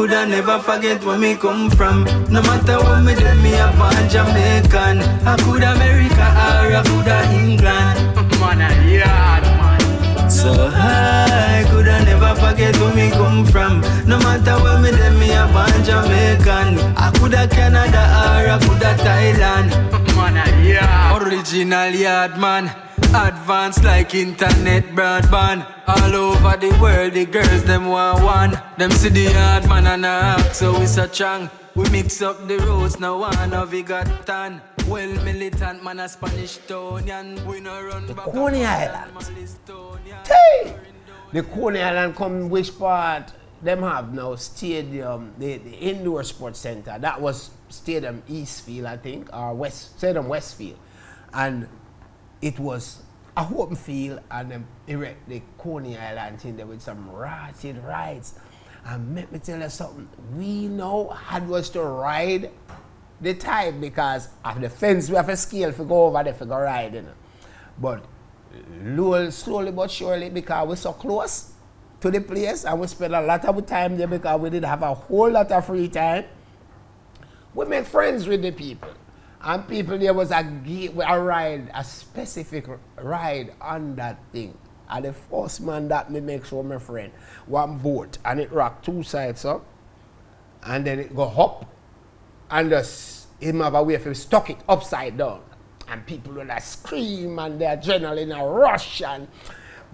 coulda never forget where me come from. No matter what me do, me a born Jamaican. I coulda America or I coulda England. Man, yeah, man. So I coulda never forget where me come from. No matter where me do, me a born Jamaican. I coulda Canada or I coulda Thailand. Man, yeah. Original yard man. Advanced like internet broadband. All over the world, the girls them want one. Them see the hard man and act, so we so strong. We mix up the roads, now one of we got tan. Well militant man a Spanish Tonian. We no run back. Coney Island. Hey! The Coney Island come which part? Them have now stadium, the indoor sports center. That was Stadium Eastfield, I think, or Stadium Westfield. And it was a open field, and them erect the Coney Island thing there with some ratchet rides. And let me tell you something, we know how was to ride the type because of the fence we have a scale to go over there for go ride, you know. But slowly but surely, because we're so close to the place and we spend a lot of time there because we did have a whole lot of free time, we make friends with the people. And people, there was a ride, a specific ride on that thing. And the first man that me make sure my friend, one boat, and it rocked two sides up, and then it go up, and just him have a way for stuck it upside down. And people would like scream and their adrenaline a rush.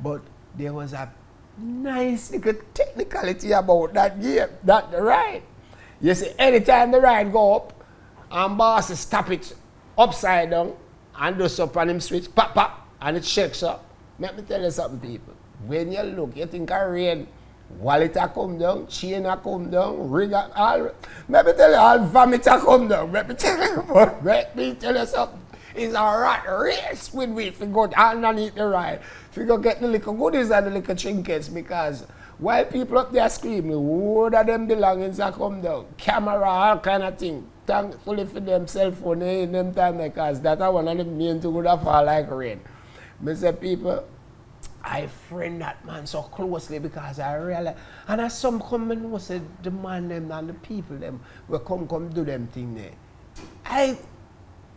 But there was a nice little technicality about that game, that ride. You see, anytime the ride go up, and boss stop it upside down and do up on him switch, pop, pop, and it shakes up. Let me tell you something, people. When you look, you think of rain, wallet a come down, chain a come down, ring a all. Let me tell you, all vomit a come down. Let me tell you something. It's a rat race with we if you go underneath the ride. If you go get the little goodies and the little trinkets, because while people up there screaming, all of them belongings are come down. Camera, all kind of thing. Thankfully for them cell phone in them time because that's one of them mean to go to fall like rain. I say people, I friend that man so closely because I realize, and as some come and know say the man them and the people them will come do them thing there.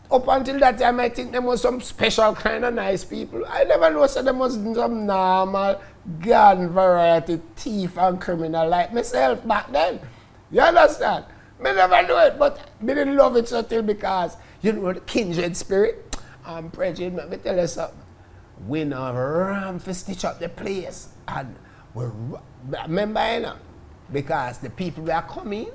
Up until that time I think them was some special kind of nice people. I never know say them was some normal garden variety thief and criminal like myself back then. You understand? Me never do it, but me didn't love it so till because, you know, the kindred spirit. I'm prejudice, let me tell you something. We now ram for stitch up the place. And we remember, you know, because the people that are coming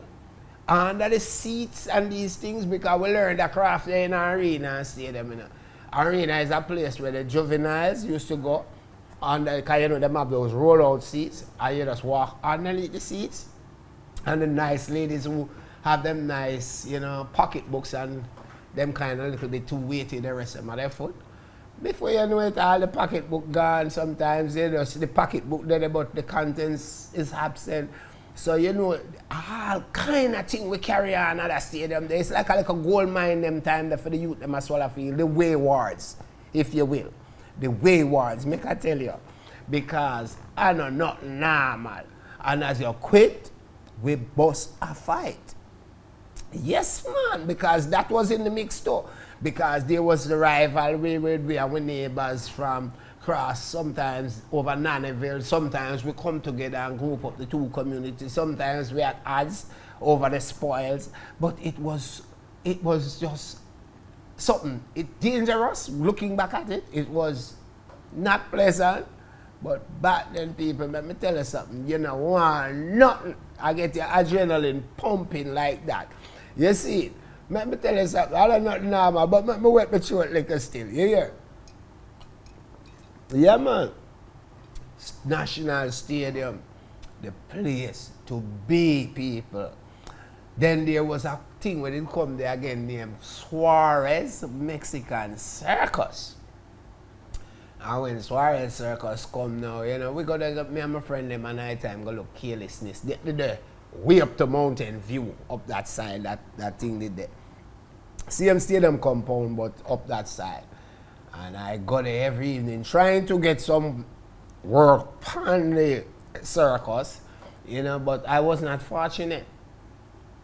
under the seats and these things, because we learned the craft there in Arena and Stadium, you know. Arena is a place where the juveniles used to go, and because you know, them have those roll-out seats, and you just walk underneath the seats, and the nice ladies who have them nice, you know, pocketbooks and them kind of little bit too weighty the rest of their foot. Before you know it, all the pocketbook gone. Sometimes you know, the pocketbook there, but the contents is absent. So you know, all kind of thing we carry on at the stadium. It's like a gold mine them time there for the youth them as well. I feel the waywards, if you will, the waywards. Make I tell you, because I know not normal. And as you quit, we bust a fight. Yes, man, because that was in the mix too. Because there was the rivalry with our neighbors from cross, sometimes over Nannyville, sometimes we come together and group up the two communities, sometimes we had odds over the spoils, but it was just something. It's dangerous, looking back at it, it was not pleasant, but back then people, let me tell you something, you know, nothing, I get your adrenaline pumping like that. You see, let me tell you something, I don't know normal, but let me wet my throat liquor still, you hear? Yeah, man. National Stadium, the place to be, people. Then there was a thing when it come there again named Suarez Mexican Circus. And when Suarez Circus come now, you know, we go to me and my friend them at night time go look carelessness. The way up to Mountain View, up that side, that thing did there. Same stadium compound, but up that side. And I go there every evening trying to get some work on the circus. you know, but I was not fortunate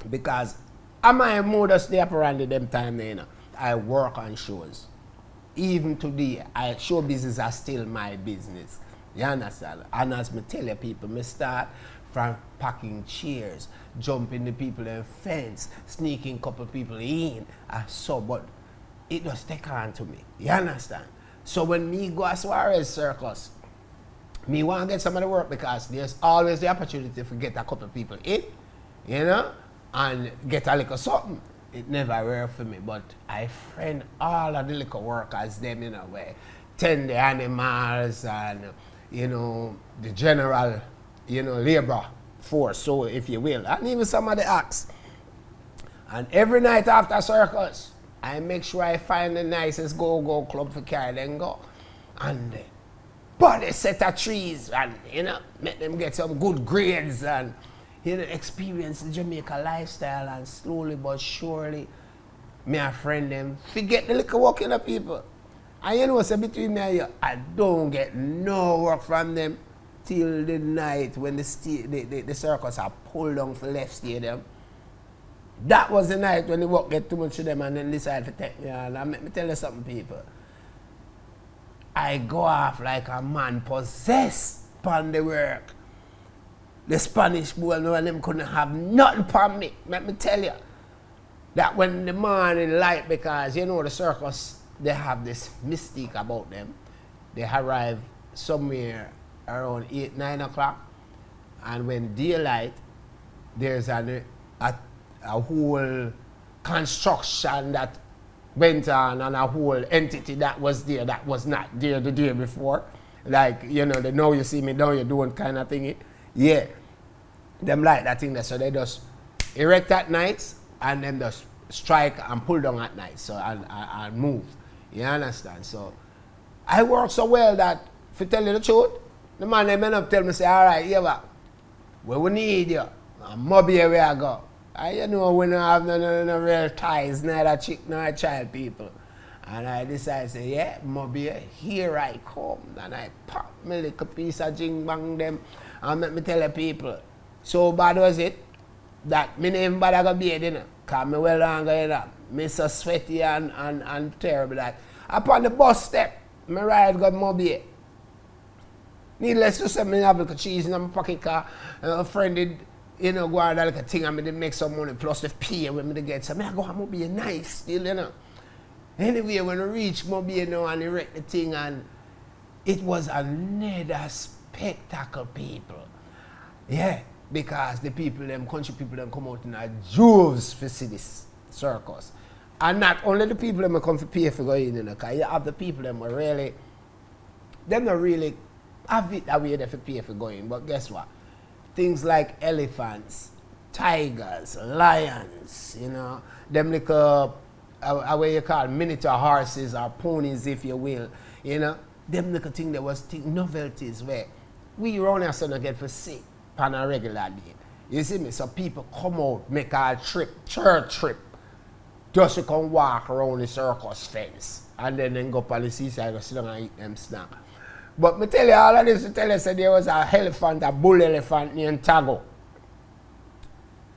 because I'm my modus the operandi them time there, you know. I work on shows. Even today, show business are still my business. You understand? And as me tell you people, me start from packing chairs, jumping the people in fence, sneaking couple people in, so, but it just take on to me. You understand? So when me go as far as Circus, me want to get some of the work because there's always the opportunity to get a couple of people in, you know, and get a little something. It never worked for me, but I friend all of the little workers, them, you know, where tend the animals and, you know, the general, you know, labor force, so if you will, and even some of the acts. And every night after Circus, I make sure I find the nicest go-go club for carry them go. And body set of trees and, you know, make them get some good grades and, you know, experience the Jamaica lifestyle, and slowly but surely, me and friend them forget the little work in the people. And you know, so between me and you, I don't get no work from them till the night when the Circus are pulled down for left stadium. That was the night when the work get too much to them and then decide to take me on. And let me tell you something, people. I go off like a man possessed upon the work. The Spanish boy, no one them couldn't have nothing upon me. Let me tell you. That when the morning light, because you know the Circus, they have this mystique about them. They arrive somewhere around 8, 9 o'clock. And when daylight, there's a whole construction that went on and a whole entity that was there that was not there the day before. Like, you know, the now you see me, now you doing kind of thing. Yeah. Them like that thing there. So they just erect at nights and then just strike and pull down at night. So and move. You understand? So I work so well that, if you tell you the truth, the man they may not tell me, say, all right, yeah, but where we need you, and Mobby where I go. And you know, we don't have no real ties, neither chick nor child people. And I decided, say, yeah, Mobby, here I come. And I pop me little piece of jing bang them and let me tell the people. So bad was it that me never bother go bathe, you know, because me well longer, you know. Me so sweaty and terrible that. Upon the bus step, me ride go Mobby. Needless to say, me have like a cheese in my pocket car. A friend did, you know, go on like a thing and me did make some money plus the pay when me get. So me I go Mobby nice still, you know. Anyway, when I reach Mobby, you know, and erect the thing, and it was another spectacle, people. Yeah, because the people, them country people, them come out in a droves to see this Circus. And not only the people them come to pay for going in, because you have the people them are really, them not really have it that way they pay for going. But guess what? Things like elephants, tigers, lions, you know, them like what you call miniature horses or ponies, if you will, you know, them little thing that was novelties where we around here so not get for sick on a regular day. You see me? So people come out, make a trip, church trip, just to come walk around the Circus fence and then go up on the seaside and sit down and eat them snack. But me tell you all of this to tell you, so there was an elephant, a bull elephant named Tago.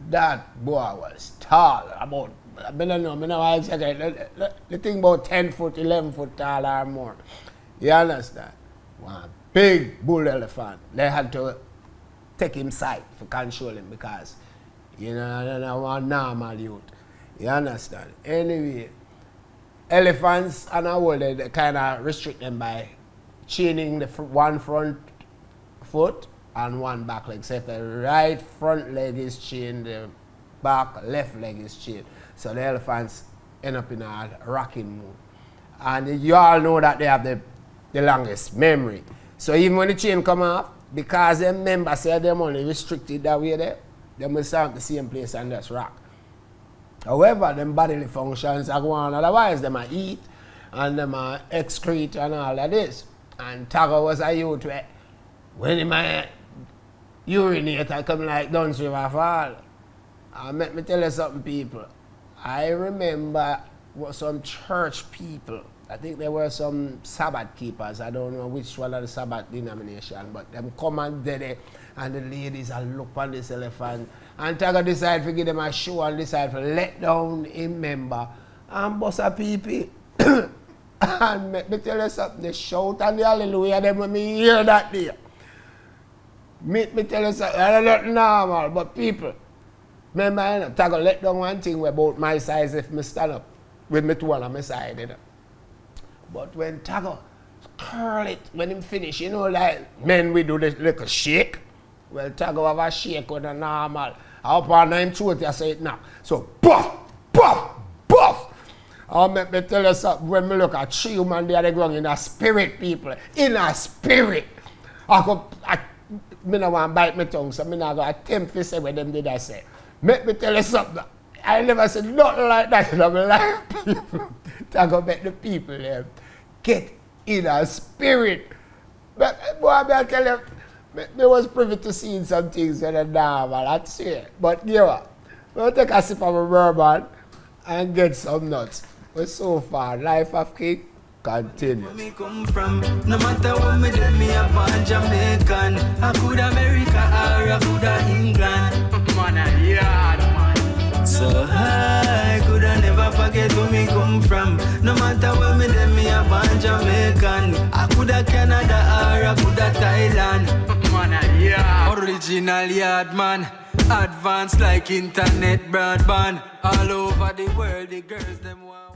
That boy was tall, about, I don't know why I exaggerate, the thing about 10 foot, 11 foot tall or more. You understand? One big bull elephant. They had to take him sight for control him because, you know, I don't know, one normal youth. You understand? Anyway, elephants and a whole, they kind of restrict them by chaining the one front foot and one back leg. So if the right front leg is chained, the back left leg is chained. So the elephants end up in a rocking mood. And you all know that they have the longest memory. So even when the chain come off, because them members say them only restricted that way there, they will stand at the same place and just rock. However, them bodily functions are going on, otherwise them are eat and them are excrete and all of this. And Tago was a youth where when he might urinate I come like Duns River Fall. And let me tell you something, people. I remember what some church people, I think there were some Sabbath keepers. I don't know which one of the Sabbath denomination, but them come and did it, and the ladies are look on this elephant. And Tago decide to give them a show and decide to let down a member and bust a pee. And let me tell you something, they shout and the hallelujah, them when me hear that there. Me tell you something, that's not normal, but people, remember, you know, Tago let down one thing about my size if me stand up with me two on my side, you know. But when Tago curl it, when him finish, you know, like men we do this little shake. Well, Tago have a shake with a normal. Up on him throat, I say it now. So, puff, puff, puff. I'll make me tell you something, when me look at 3 human there, they ground in a spirit, people. In a spirit. I don't want to bite my tongue, so I not going to attempt to say what them did I say. Make me tell you something. I never said nothing like that in my life, people. Tago make the people there get in a spirit. But boy, I tell you, I was privy to seeing some things that are normal, that's it. But you know what? We'll take a sip of a bourbon and get some nuts. But so far, Life of King continues. Where me come from, no matter what me do, me a born Jamaican. I could America or I could England. Man, yeah, man. So I could never forget where me come from. No matter where me do, me a born Jamaican. I could Canada or I could Thailand. Man, yeah. Original yard man. Advanced like internet broadband. All over the world, the girls them want.